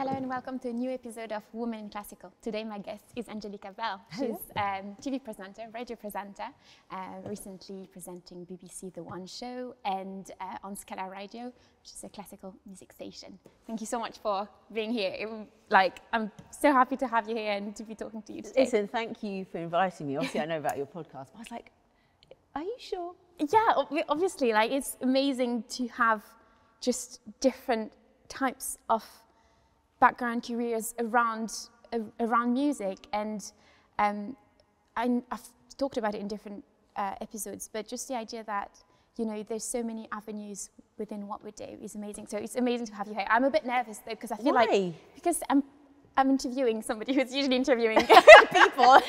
Hello and welcome to a new episode of Women in Classical. Today my guest is Angellica Bell. She's a TV presenter, radio presenter, recently presenting BBC The One Show and on Scala Radio, which is a classical music station. Thank you so much for being here. I'm so happy to have you here and to be talking to you today. Listen, thank you for inviting me. Obviously I know about your podcast, but I was like, are you sure? Yeah, obviously, it's amazing to have just different types of background careers around music, and I've talked about it in different episodes, but just the idea that there's so many avenues within what we do is amazing. So it's amazing to have you here. I'm a bit nervous though because I feel because I'm interviewing somebody who's usually interviewing people.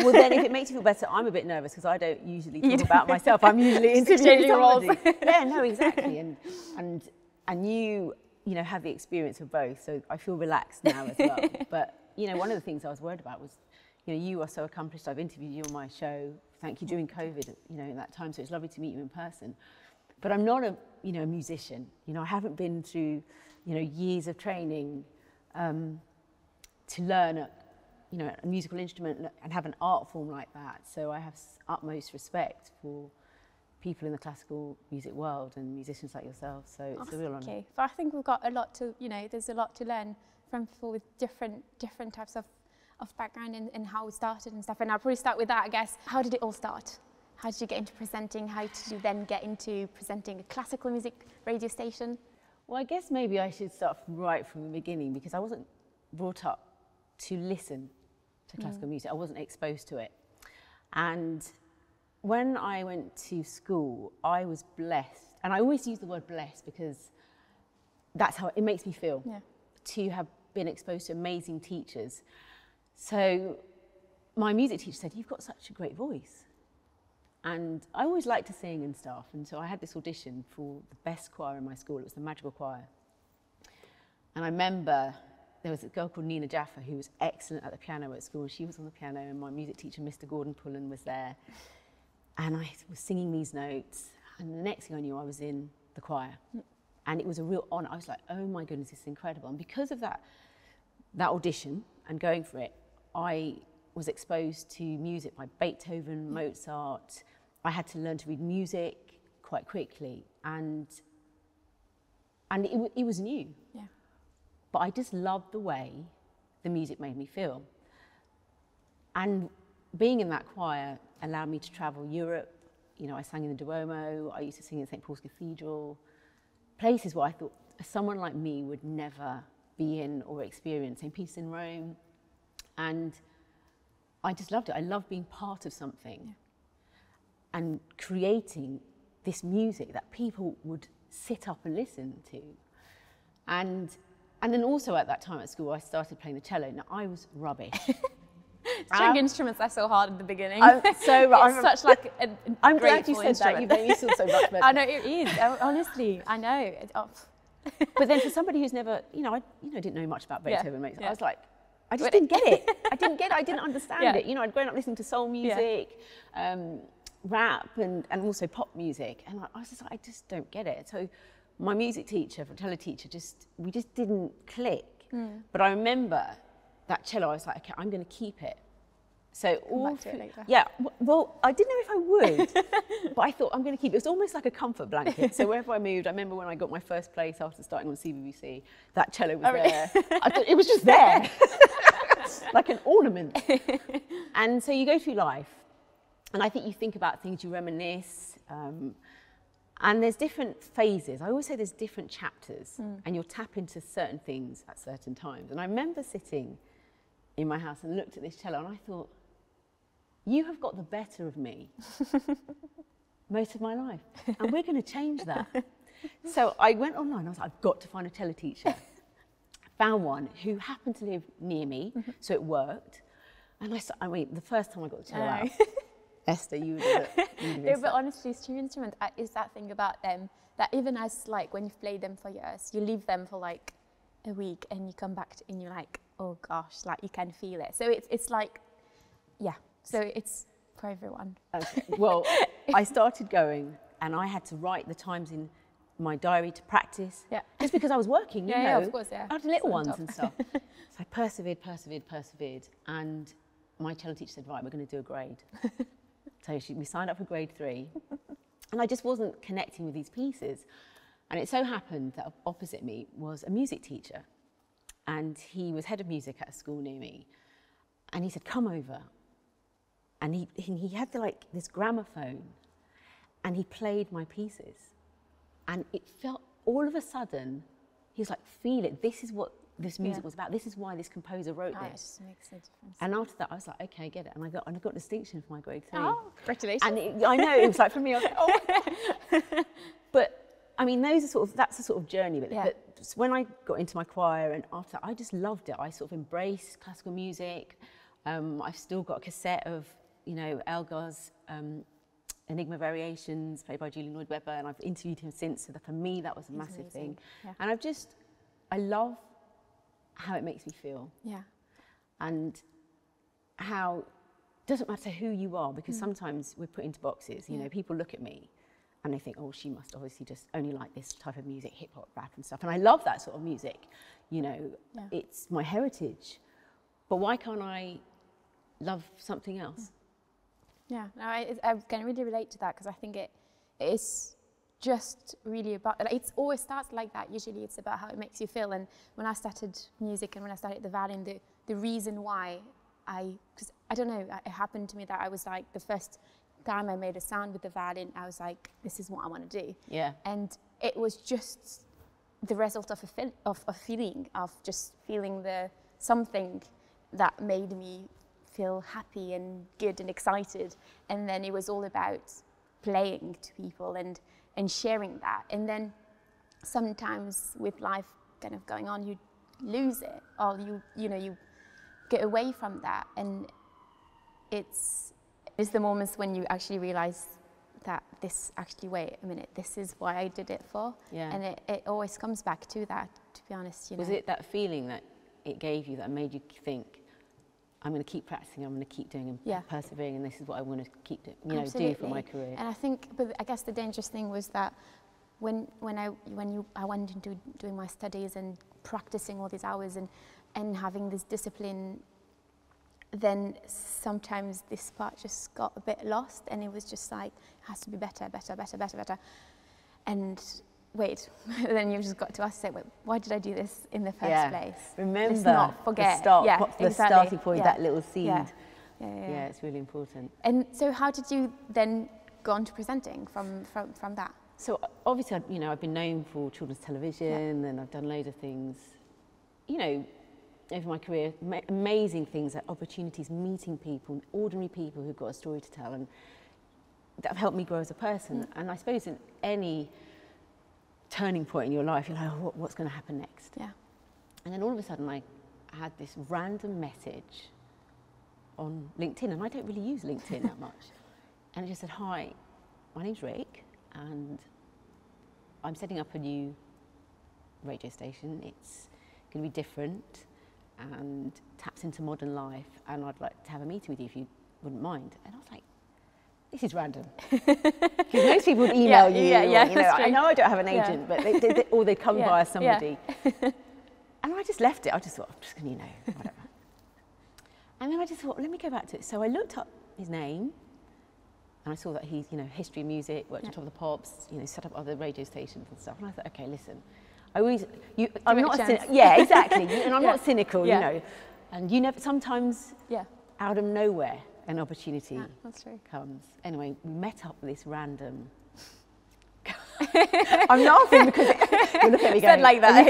Well, then if it makes you feel better, I'm a bit nervous because I don't usually talk about myself. I'm usually interviewing somebody. Yeah, no, exactly. And you have the experience of both, so I feel relaxed now as well. But one of the things I was worried about was, you are so accomplished. I've interviewed you on my show. Thank you during COVID, in that time. So it's lovely to meet you in person. But I'm not a musician. I haven't been through, years of training to learn a musical instrument and have an art form like that. So I have utmost respect for people in the classical music world and musicians like yourself. So it's a real honour. Okay, but I think we've got a lot to, there's a lot to learn from people with different types of background and how we started and stuff. And I'll probably start with that, I guess. How did it all start? How did you get into presenting? How did you then get into presenting a classical music radio station? Well, I guess maybe I should start right from the beginning, because I wasn't brought up to listen to classical music. I wasn't exposed to it. And when I went to school, I was blessed. And I always use the word blessed because that's how it makes me feel, to have been exposed to amazing teachers. So my music teacher said, "You've got such a great voice." And I always liked to sing and stuff. And so I had this audition for the best choir in my school. It was the Magical Choir. And I remember there was a girl called Nina Jaffa who was excellent at the piano at school. She was on the piano, and my music teacher, Mr. Gordon Pullen, was there. And I was singing these notes, and the next thing I knew, I was in the choir. And it was a real honour. I was like, oh my goodness, this is incredible. And because of that audition and going for it, I was exposed to music by Beethoven, Mozart. I had to learn to read music quite quickly, and it was new. Yeah. But I just loved the way the music made me feel. And being in that choir allowed me to travel Europe. I sang in the Duomo, I used to sing in St. Paul's Cathedral, places where I thought someone like me would never be in or experience. St. Peter's in Rome. And I just loved it. I loved being part of something and creating this music that people would sit up and listen to. And then also at that time at school, I started playing the cello. Now, I was rubbish. String instruments are so hard at the beginning. It's such like a I'm glad you said that. You made me feel so much better. I know, it is. Honestly, I know. But then for somebody who's never, I didn't know much about Beethoven, I was like, I just didn't get it. I didn't understand it. I'd grown up listening to soul music, rap, and also pop music. And I was just like, I just don't get it. So my music teacher, cello teacher, we just didn't click. But I remember that cello, I was like, okay, I'm going to keep it. So well, I didn't know if I would, but I thought I'm going to keep it. It was almost like a comfort blanket. So wherever I moved, I remember when I got my first place after starting on CBBC, that cello was there. I thought it was just there, like an ornament. And so you go through life, and I think you think about things, you reminisce, and there's different phases. I always say there's different chapters, and you'll tap into certain things at certain times. And I remember sitting in my house and looked at this cello, and I thought, you have got the better of me most of my life, and we're going to change that. So I went online. I was like, I've got to find a cello teacher. Found one who happened to live near me, so it worked. And the first time I got the cello out, Esther, you would have but honestly, string instrument is that thing about them that even as when you've played them for years, you leave them for a week and you come back and you're like, oh gosh, you can feel it. So it's so it's for everyone. Okay. Well, I started going, and I had to write the times in my diary to practice. Yeah. Just because I was working, you know. Yeah, of course, yeah. I had little ones and stuff. So I persevered. And my cello teacher said, right, we're going to do a grade. So we signed up for grade 3. And I just wasn't connecting with these pieces. And it so happened that opposite me was a music teacher. And he was head of music at a school near me. And he said, come over. And he had this gramophone. And he played my pieces. And it felt, all of a sudden, he was like, feel it. This is what this music was about. This is why this composer wrote this. It makes a difference. And after that, I was like, okay, I get it. And I got distinction for my grade 3. Oh, congratulations. And I know, it was like, for me, I was like, oh. But, I mean, that's the sort of journey. But when I got into my choir and after that, I just loved it. I sort of embraced classical music. I've still got a cassette of, you know, Elgar's Enigma Variations, played by Julian Lloyd Webber, and I've interviewed him since, so that for me that was a massive thing. Yeah. And I love how it makes me feel. Yeah. And how, it doesn't matter who you are, because sometimes we're put into boxes, you know, people look at me and they think, oh, she must obviously just only like this type of music, hip hop, rap and stuff. And I love that sort of music, you know, it's my heritage. But why can't I love something else? Yeah, no, I can really relate to that, because I think it is just really about, it always starts like that. Usually it's about how it makes you feel. And when I started music and when I started the violin, the reason why because I don't know, it happened to me that I was like, the first time I made a sound with the violin, I was like, this is what I want to do. Yeah. And it was just the result of a feeling, of just feeling something that made me feel happy and good and excited. And then it was all about playing to people and sharing that. And then sometimes with life kind of going on, you lose it, or you get away from that. And it's the moments when you actually realize that wait a minute, this is why I did it for. Yeah. And it always comes back to that, to be honest. You know. Was it that feeling that it gave you that made you think, I'm going to keep practicing, I'm going to keep doing and persevering, and this is what I want to keep doing, do for my career? And I think, but I guess the dangerous thing was that when I went into doing my studies and practicing all these hours and having this discipline, then sometimes this part just got a bit lost, and it was just like, it has to be better. And wait, then you've just got to ask yourself, why did I do this in the first place? Remember, let's not forget. The starting point, that little seed. Yeah, it's really important. And so how did you then go on to presenting from that? So obviously, I've been known for children's television, and I've done loads of things, over my career, amazing things, like opportunities, meeting people, ordinary people who've got a story to tell, and that have helped me grow as a person. And I suppose in any turning point in your life, you're like, oh, what's going to happen next? Yeah. And then all of a sudden, I had this random message on LinkedIn, and I don't really use LinkedIn that much. And it just said, hi, my name's Rick, and I'm setting up a new radio station. It's going to be different and taps into modern life, and I'd like to have a meeting with you if you wouldn't mind. And I was like, this is random. Because most people would email you. I know I don't have an agent, but they come via somebody. And I just left it. I just thought, I'm just going to, whatever. And then I just thought, let me go back to it. So I looked up his name, and I saw that he's, history of music, worked on Top of the Pops, set up other radio stations and stuff. And I thought, okay, listen, I'm not exactly. And I'm not cynical, And you never, sometimes out of nowhere, an opportunity comes. Anyway, we met up with this random. I'm laughing because you look at me going, like that.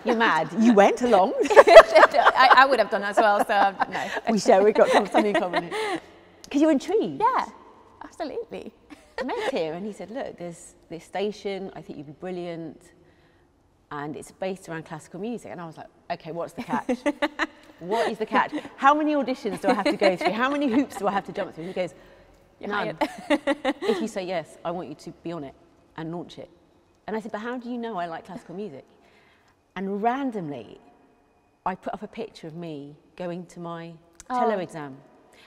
You're mad. You went along. I would have done as well. So no. We've got something in common. Because you're intrigued. Yeah, absolutely. I met him and he said, look, there's this station. I think you'd be brilliant. And it's based around classical music. And I was like, okay, what's the catch? What is the catch? How many auditions do I have to go through? How many hoops do I have to jump through? And he goes, none. If you say yes, I want you to be on it and launch it. And I said, but how do you know I like classical music? And randomly, I put up a picture of me going to my cello exam.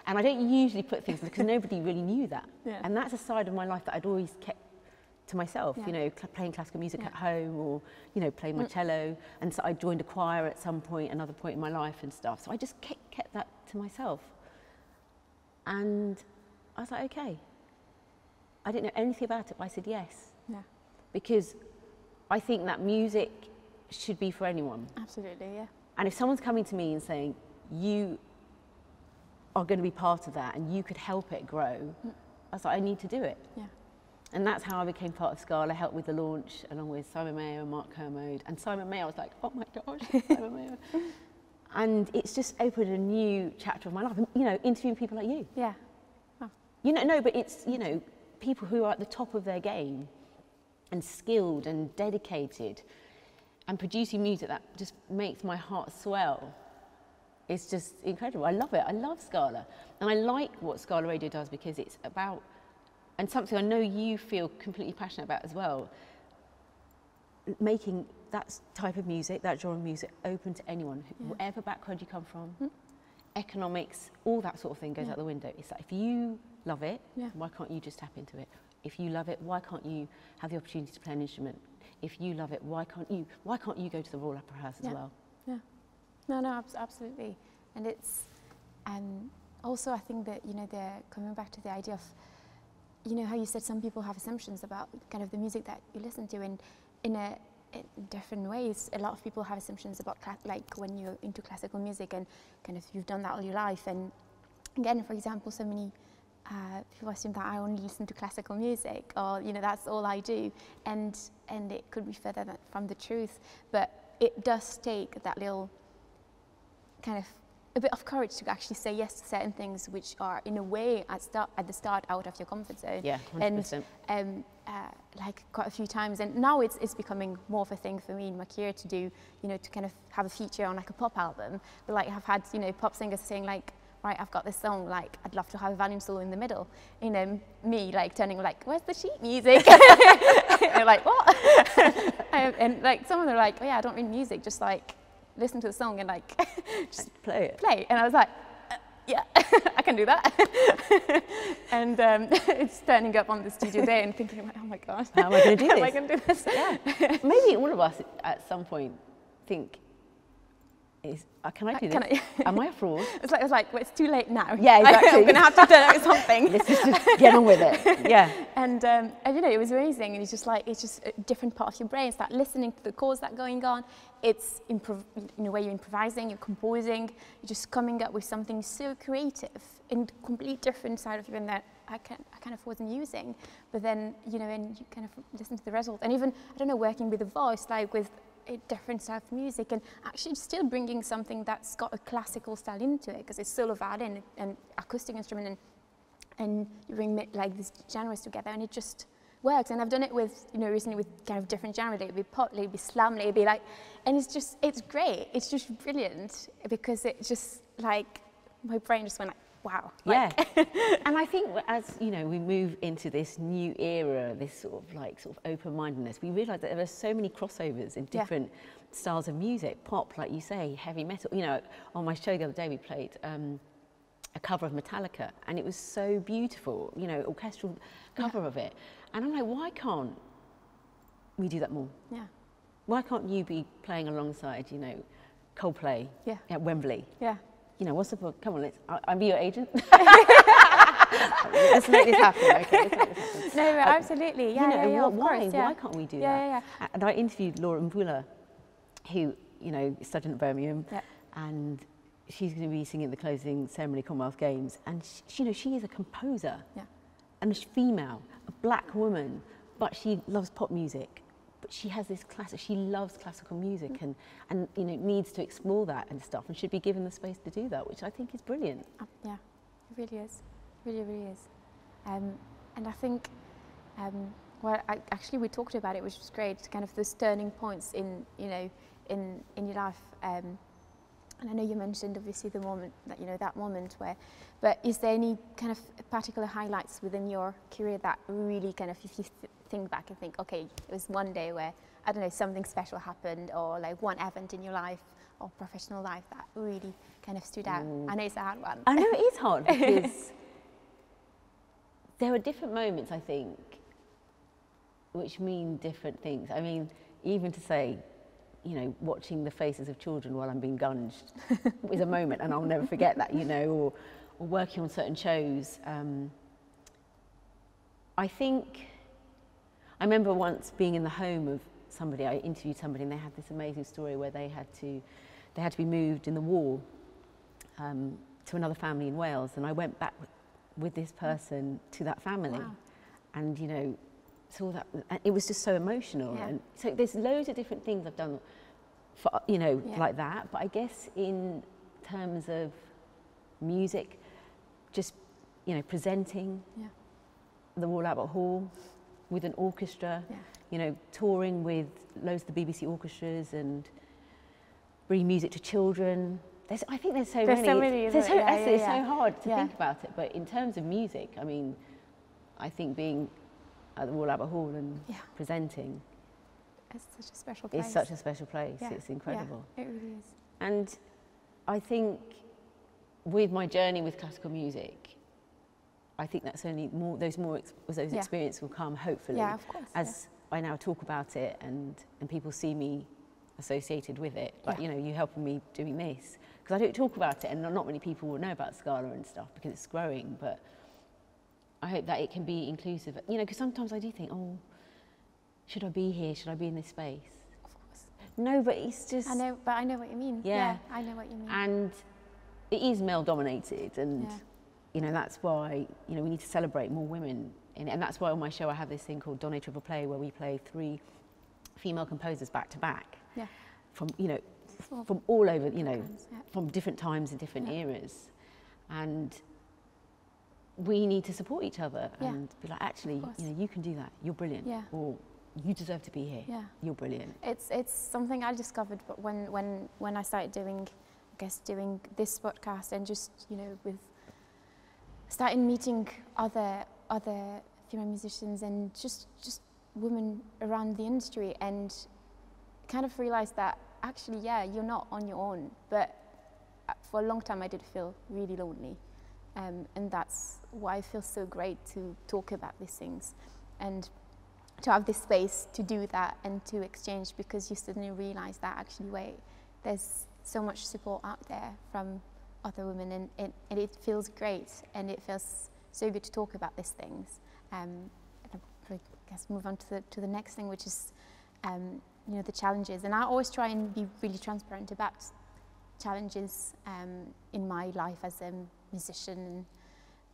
And I don't usually put things because nobody really knew that. Yeah. And that's a side of my life that I'd always kept to myself, you know, playing classical music at home, or, you know, playing my cello. And so I joined a choir at some point, another point in my life and stuff. So I just kept that to myself. And I was like, okay. I didn't know anything about it, but I said yes. Yeah. Because I think that music should be for anyone. Absolutely, yeah. And if someone's coming to me and saying, you are going to be part of that and you could help it grow, I was like, I need to do it. Yeah. And that's how I became part of Scala, helped with the launch, along with Simon Mayo and Mark Kermode. And Simon Mayo, I was like, oh my gosh, Simon Mayo. And it's just opened a new chapter of my life, you know, interviewing people like you. Yeah. Oh. You know, no, but it's, you know, people who are at the top of their game and skilled and dedicated and producing music that just makes my heart swell. It's just incredible. I love it. I love Scala. And I like what Scala Radio does because it's about, and something I know you feel completely passionate about as well, making that type of music, that genre of music, open to anyone, whatever background you come from, economics, all that sort of thing goes out the window. It's like, if you love it, why can't you just tap into it? If you love it, why can't you have the opportunity to play an instrument? If you love it, why can't you go to the Royal Opera House as well? Yeah. No, absolutely. And it's, also I think that, you know, they're coming back to the idea of, you know, how you said some people have assumptions about kind of the music that you listen to in different ways. A lot of people have assumptions about, like, when you're into classical music and kind of you've done that all your life. And again, for example, so many people assume that I only listen to classical music, or, you know, that's all I do. And it could be further from the truth. But it does take that little kind of a bit of courage to actually say yes to certain things which are in a way at the start out of your comfort zone. Yeah, 100%. And like quite a few times, and now it's becoming more of a thing for me in my career to do, you know, to kind of have a feature on like a pop album. But like I've had, you know, pop singers saying like, right, I've got this song, like I'd love to have a volume solo in the middle. You know, me like turning like, where's the sheet music? And they're like, what? And like some of them are like, oh yeah, I don't read music, just like listen to the song and like just play it. Play. And I was like, yeah, I can do that. And it's turning up on the studio day and thinking, oh my gosh, how am I going to do this? How am I going to do this? Yeah. Maybe all of us at some point think, can I do this? Am I a fraud? It's like, well, it's too late now. Yeah, exactly. I'm going to have to turn out something. Let's just get on with it. Yeah. And you know, it was amazing. And it's just like, it's just a different part of your brain. Start listening to the chords that are going on. It's in a way you're improvising, you're composing, you're just coming up with something so creative in a completely different side of your brain that I kind of wasn't using. But then, you know, and you kind of listen to the result. And even, I don't know, working with the voice, like with a different style of music, and actually still bringing something that's got a classical style into it, because it's solo violin and acoustic instrument, and you bring like these genres together, and it just works. And I've done it with, you know, recently with kind of different genres. It'd be pop, it'd be slam, it'd be like, and it's great. It's just brilliant, because it just like, my brain just went like, wow. Yeah. And I think as, you know, we move into this new era, this sort of open-mindedness, we realise that there are so many crossovers in different styles of music. Pop, like you say, heavy metal. You know, on my show the other day we played a cover of Metallica, and it was so beautiful, you know, orchestral cover of it. And I'm like, why can't we do that more? Yeah. Why can't you be playing alongside, you know, Coldplay at Wembley? Yeah. You know, what's the point? Come on, I'll be your agent. Let's make this happen. Okay, let's make this happen. No, absolutely. Yeah, you know, why can't we do that? Yeah. And I interviewed Laura Mbula, who, you know, studied at Birmingham, and she's going to be singing at the closing ceremony Commonwealth Games. And she, you know, she is a composer, and a female, a black woman, but she loves pop music. But she has this she loves classical music, and you know, needs to explore that and stuff, and should be given the space to do that, which I think is brilliant. Yeah, it really is. Really, really is. And I think, well, actually we talked about it, which was great, kind of those turning points in, you know, in your life. And I know you mentioned obviously the moment that, you know, that moment where, but is there any kind of particular highlights within your career that really kind of, if you think back and think, okay, it was one day where, I don't know, something special happened, or like one event in your life or professional life that really kind of stood out? I know it's a hard one. I know it is hard, because there are different moments, I think, which mean different things. I mean, even to say, you know, watching the faces of children while I'm being gunged is a moment, and I'll never forget that, you know, or working on certain shows. I think, I remember once being in the home of somebody, I interviewed somebody, and they had this amazing story where they had to be moved in the war to another family in Wales, and I went back with this person to that family. Wow. And, you know, saw that, and it was just so emotional. Yeah. And so there's loads of different things I've done for, you know, like that. But I guess in terms of music, just, you know, presenting the Royal Albert Hall with an orchestra, you know, touring with loads of the BBC orchestras and bringing music to children. I think there's so many. It's so hard to think about it. But in terms of music, I mean, I think being at the Royal Albert Hall and presenting, it's such a special place. It's such a special place. Yeah. It's incredible. Yeah, it really is. And I think with my journey with classical music, I think that's only more. Those experiences will come, hopefully, of course, as I now talk about it and people see me associated with it. Like, you know, you helping me doing this, because I don't talk about it, and not many people will know about Scala and stuff because it's growing. But I hope that it can be inclusive, you know, because sometimes I do think, oh, should I be here? Should I be in this space? Of course. No, but it's just... I know what you mean. Yeah, I know what you mean. And it is male-dominated, and, you know, that's why, you know, we need to celebrate more women in it. And that's why on my show I have this thing called Donne Triple Play, where we play 3 female composers back to back. Yeah. From, you know, from all over, you know, from different times and different eras. And we need to support each other and be like, actually, you know, you can do that. You're brilliant. Yeah. Or you deserve to be here. Yeah. You're brilliant. It's something I discovered, but when I started doing this podcast, and just, you know, started meeting other female musicians and just women around the industry, and kind of realized that actually, you're not on your own. But for a long time I did feel really lonely. And that's why I feel so great to talk about these things and to have this space to do that and to exchange, because you suddenly realize that actually, wait, there's so much support out there from other women, and it feels great, and it feels so good to talk about these things. And I guess move on to the next thing, which is you know, the challenges. And I always try and be really transparent about challenges in my life as a musician, and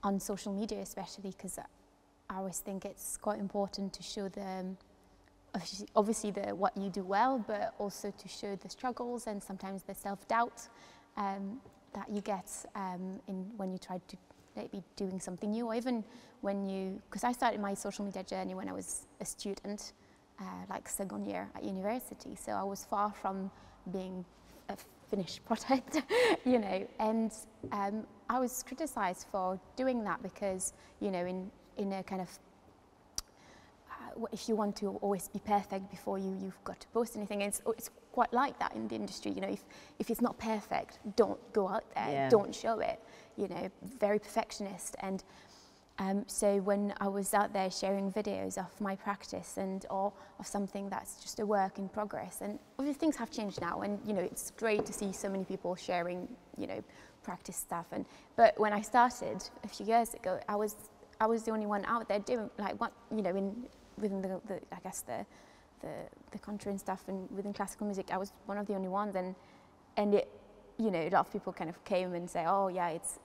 on social media especially, because I always think it's quite important to show obviously what you do well, but also to show the struggles and sometimes the self-doubt that you get when you try to maybe doing something new, or even because I started my social media journey when I was a student, like second year at university, so I was far from being a finished product, you know, and I was criticized for doing that, because, you know, in a kind of if you want to always be perfect before you've got to post anything, it's quite like that in the industry, you know. If it's not perfect, don't go out there, don't show it, you know, very perfectionist. And so when I was out there sharing videos of my practice or of something that's just a work in progress, and obviously things have changed now, and, you know, it's great to see so many people sharing, you know, practice stuff. But when I started a few years ago, I was the only one out there doing, like, what, you know, within the I guess the country and stuff, and within classical music, I was one of the only ones, and it, you know, a lot of people kind of came and say, oh yeah, it's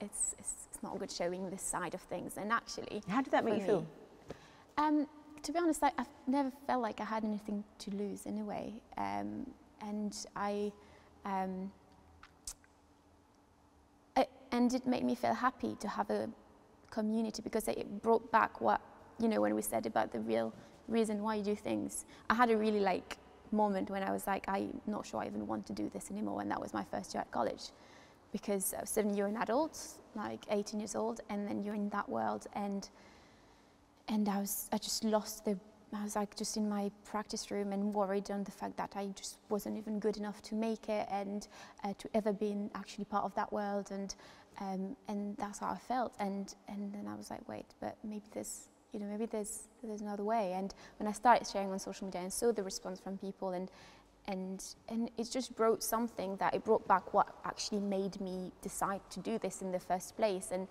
not good showing this side of things. And actually, how did that make you feel? To be honest, I've never felt like I had anything to lose in a way, and it made me feel happy to have a community, because it brought back what, you know, when we said about the real reason why you do things. I had a really moment when I was like, I'm not sure I even want to do this anymore, and that was my first year at college, because suddenly you're an adult, like 18 years old, and then you're in that world, and I just lost I was like just in my practice room and worried on the fact that I just wasn't even good enough to make it, and to ever be actually part of that world, and that's how I felt, and then I was like, wait, but maybe there's you know, maybe there's another way. And when I started sharing on social media and saw the response from people, and it just brought something that it brought back what actually made me decide to do this in the first place, and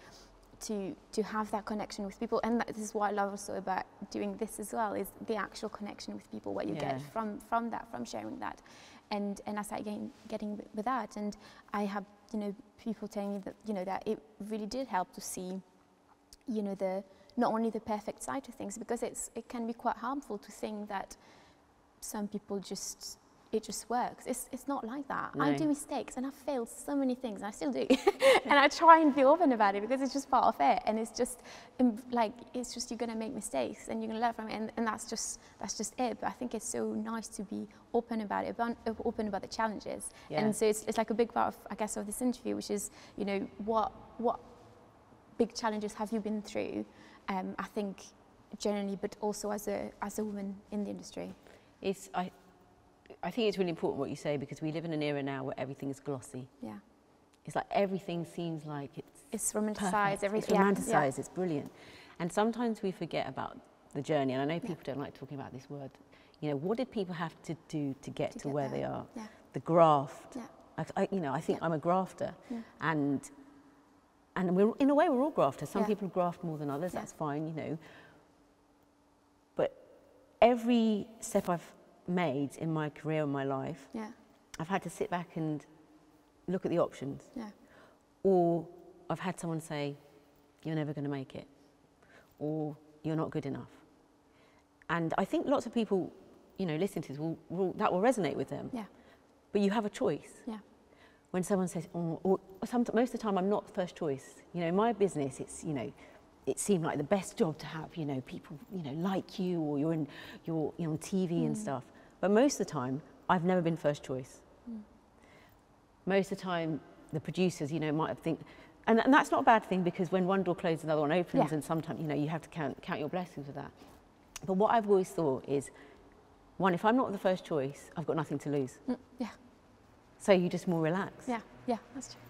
to have that connection with people. And this is what I love also about doing this as well, is the actual connection with people, what you get from that, from sharing that. And I started getting with that, and I have, you know, people telling me that, you know, that it really did help to see, you know, not only the perfect side of things, because it can be quite harmful to think that some people it just works. It's not like that. No. I do mistakes, and I've failed so many things, and I still do. And I try and be open about it, because it's just part of it, and it's just like, it's just, you're gonna make mistakes and you're gonna learn from it, and that's just it. But I think it's so nice to be open about it, open about the challenges. And so it's like a big part of, I guess, of this interview, which is, you know, what big challenges have you been through? I think generally, but also as a woman in the industry. I think it's really important what you say, because we live in an era now where everything is glossy. Yeah. It's like everything seems like it's romanticized. Everything. It's romanticized. It's brilliant. And sometimes we forget about the journey. And I know people don't like talking about this word. You know, what did people have to do to get to where they are? Yeah. The graft. Yeah. I think I'm a grafter. Yeah. And we're, in a way, we're all grafters. Some people graft more than others. That's fine, you know. But every step I've made in my career and my life, I've had to sit back and look at the options. Yeah. Or I've had someone say, you're never going to make it, or you're not good enough. And I think lots of people, you know, listening to this, that will resonate with them. Yeah. But you have a choice. Yeah. When someone says, most of the time I'm not first choice. You know, in my business, it's, you know, it seemed like the best job to have, you know, people, you know, like you, or you're on TV and stuff. But most of the time, I've never been first choice. Most of the time, the producers, you know, might have think, and that's not a bad thing, because when one door closes, another one opens, and sometimes, you know, you have to count your blessings with that. But what I've always thought is, one, if I'm not the first choice, I've got nothing to lose. Yeah. So you're just more relaxed. Yeah, yeah, that's true.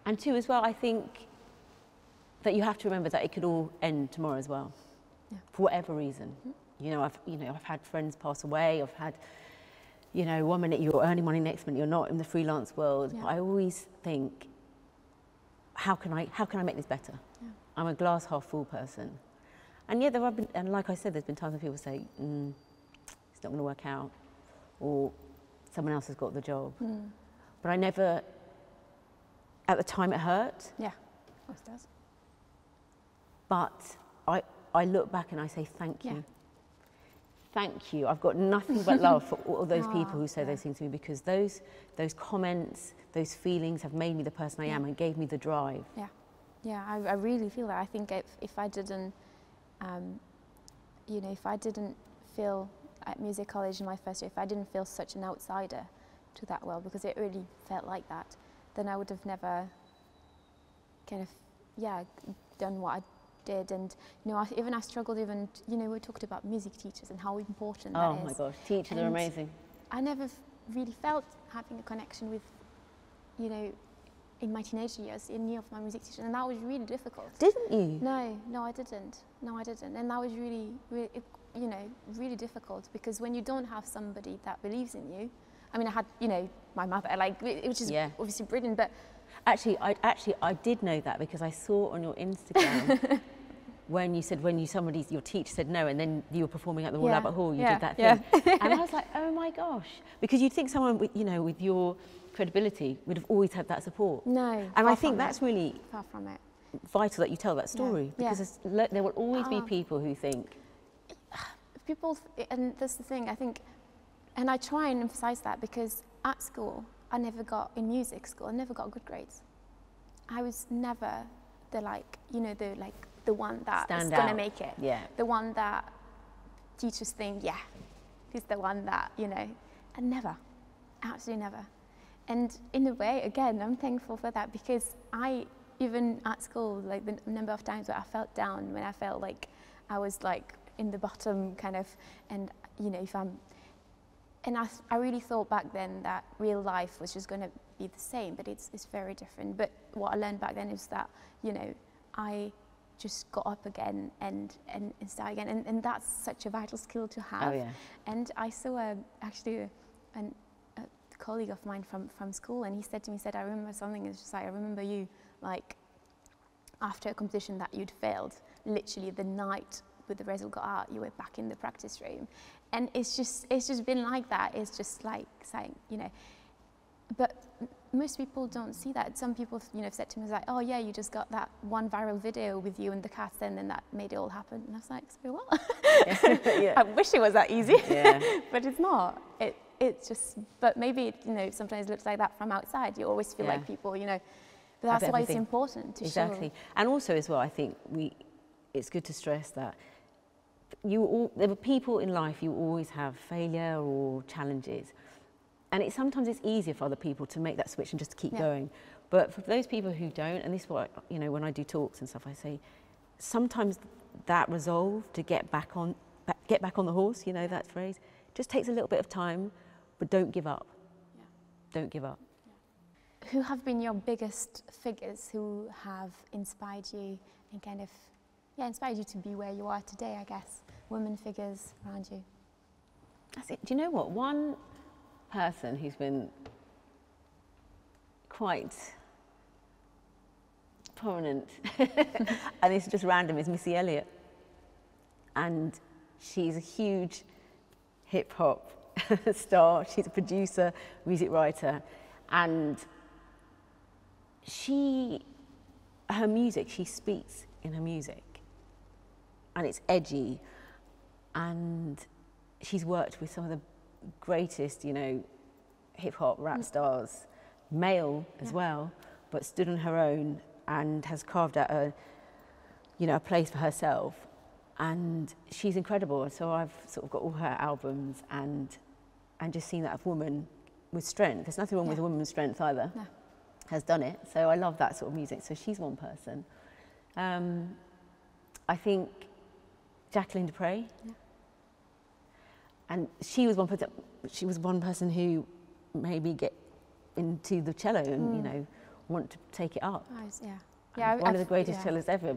And two, as well, I think that you have to remember that it could all end tomorrow as well, for whatever reason. You know, I've had friends pass away. I've had, you know, one minute you're earning money, next minute you're not in the freelance world. Yeah. But I always think, how can I make this better? Yeah. I'm a glass half full person. And yeah, and like I said, there's been times when people say, it's not going to work out, or someone else has got the job. But I never, at the time it hurt. Yeah, of course it does. But I look back and I say, thank you. Thank you. I've got nothing but love for all those people who say those things to me, because those comments, those feelings have made me the person I am and gave me the drive. Yeah, yeah, I really feel that. I think if I didn't, you know, if I didn't feel at music college in my first year, if I didn't feel such an outsider to that world, because it really felt like that, then I would have never kind of, done what I did. And you know, I struggled even, you know, we talked about music teachers and how important that is. Oh my gosh, teachers are amazing. I never really felt having a connection with, you know, in my teenage years, in any of my music teachers, and that was really difficult. Didn't you? No, I didn't. No, I didn't. And that was really, you know, really difficult, because when you don't have somebody that believes in you, I mean, I had, you know, my mother, like, which is obviously brilliant, but I did know that, because I saw on your Instagram when you said, your teacher said no, and then you were performing at the Royal Albert Hall, you did that thing. And I was like, oh my gosh, because you'd think someone with, you know, with your credibility would have always had that support. No. And I think that's really far from it. Vital that you tell that story, because there will always be people who think. And that's the thing, I think, and I try and emphasize that, because at school, in music school, I never got good grades. I was never the one that is going to make it. Yeah. The one that teachers think, who's the one that, you know, and never, absolutely never. And in a way, again, I'm thankful for that, because even at school, like the number of times where I felt down, when I felt like I was like in the bottom kind of, and you know, and I really thought back then that real life was just going to be the same, but it's very different. But what I learned back then is that, you know, I just got up again and start again, and that's such a vital skill to have. Oh, yeah. And I saw actually a colleague of mine from school, and he said to me, I remember something, it's just like, I remember you, like, after a competition that you'd failed, literally the night with the result got out, you were back in the practice room. And it's just been like that. It's just like saying, you know, but most people don't see that. Some people, you know, have said to me, like, oh yeah, you just got that one viral video with you and the cats, and then that made it all happen. And I was like, so what? Yeah. I wish it was that easy, yeah. but it's not. It's just, but maybe it, you know, sometimes looks like that from outside. You always feel like people, you know, but that's why it's important to show. Exactly. And also as well, I think it's good to stress that there are people in life, you always have failure or challenges. And sometimes it's easier for other people to make that switch and just keep going. But for those people who don't, and this is what, you know, when I do talks and stuff, I say, sometimes that resolve to get back on the horse, you know, that phrase, just takes a little bit of time, but don't give up. Yeah. Don't give up. Yeah. Who have been your biggest figures who have inspired you and kind of, inspired you to be where you are today, I guess? Women figures around you. That's it. Do you know what? One person who's been quite prominent, and it's just random, is Missy Elliott. And she's a huge hip-hop star. She's a producer, music writer, and her music, she speaks in her music, and it's edgy, and she's worked with some of the greatest, you know, hip-hop rap stars, male as well, but stood on her own and has carved out a place for herself. And she's incredible. So I've sort of got all her albums and just seen that a woman with strength. There's nothing wrong with a woman with strength either. No. Has done it. So I love that sort of music. So she's one person. I think Jacqueline Dupre. Yeah. And she was one person who made me get into the cello and, you know, want to take it up. Nice, yeah. Yeah, one of the greatest cellists ever.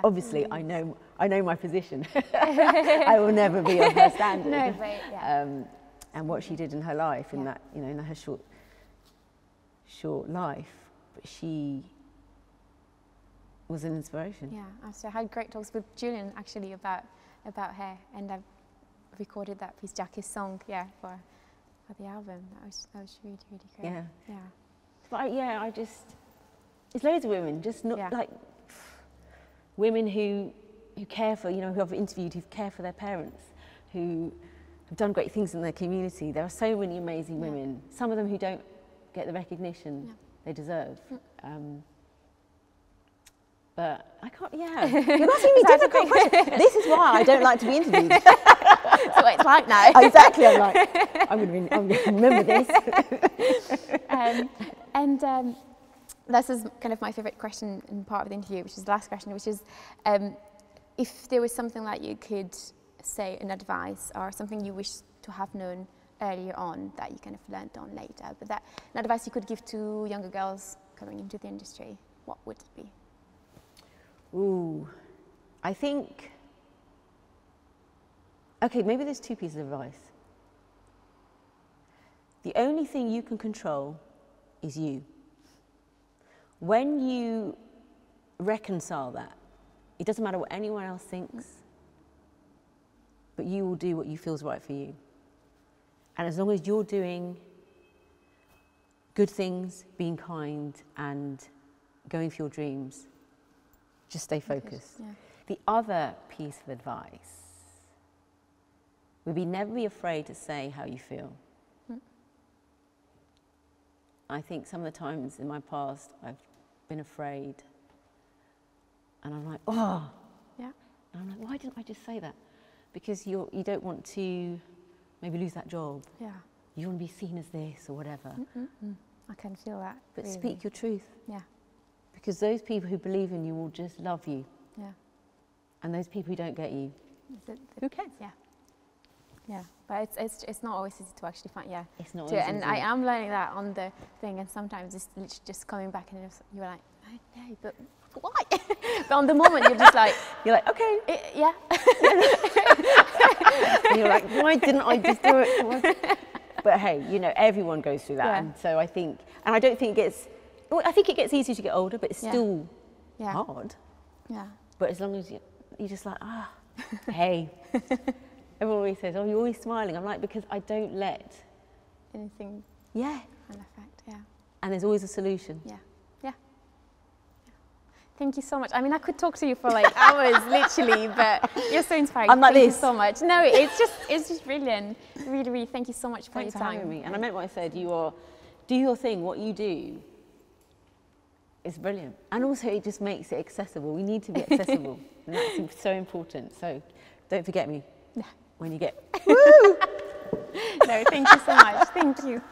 Obviously, I know my position. I will never be of her standard. No, but and what she did in her life, in that, you know, in her short life, but she was an inspiration. Yeah, absolutely. I had great talks with Julian actually about her, and I've recorded that piece, Jackie's song, for the album. That was really, really great. Yeah. Yeah. But I just. There's loads of women, just not like women who care for, you know, who I've interviewed, who care for their parents, who have done great things in their community. There are so many amazing women, some of them who don't get the recognition they deserve. But I can't, you're asking me difficult questions. This is why I don't like to be interviewed. That's what it's like now. Exactly, I'm going to remember this. This is kind of my favourite question in part of the interview, which is the last question, which is if there was something that you could say, an advice or something you wish to have known earlier on that you kind of learned on later, but that an advice you could give to younger girls coming into the industry, what would it be? Ooh, I think, okay, maybe there's two pieces of advice. The only thing you can control is you. When you reconcile that, it doesn't matter what anyone else thinks, but you will do what you feel is right for you. And as long as you're doing good things, being kind, and going for your dreams, just stay focused. Yeah. The other piece of advice would be never be afraid to say how you feel. I think some of the times in my past I've been afraid, and I'm like, oh, and I'm like, why didn't I just say that? Because you don't want to maybe lose that job. Yeah. You want to be seen as this or whatever. I can feel that. But really. Speak your truth. Yeah. Because those people who believe in you will just love you. Yeah. And those people who don't get you, who cares? Yeah. Yeah, but it's not always easy to actually find. Yeah, it's not. Always and easy. I am learning that on the thing, and sometimes it's literally just coming back, and you're like, I know, but why? But on the moment, you're just like, okay. Yeah. And you're like, why didn't I just do it? But hey, you know, everyone goes through that. Yeah. And so I think, and I don't think I think it gets easier as you get older, but it's still hard. Yeah. But as long as you're just like, hey. Everyone always says, oh, you're always smiling. I'm like, because I don't let anything an effect, And there's always a solution. Yeah. Thank you so much. I mean, I could talk to you for like hours, literally, but you're so inspiring. I'm like thank this. You so much. No, it's just brilliant. Really, really, thank you so much for your time. Thanks for having me. And I meant what I said. Do your thing. What you do is brilliant. And also, it just makes it accessible. We need to be accessible, and that's so important. So, don't forget me when you get. No, thank you so much. Thank you.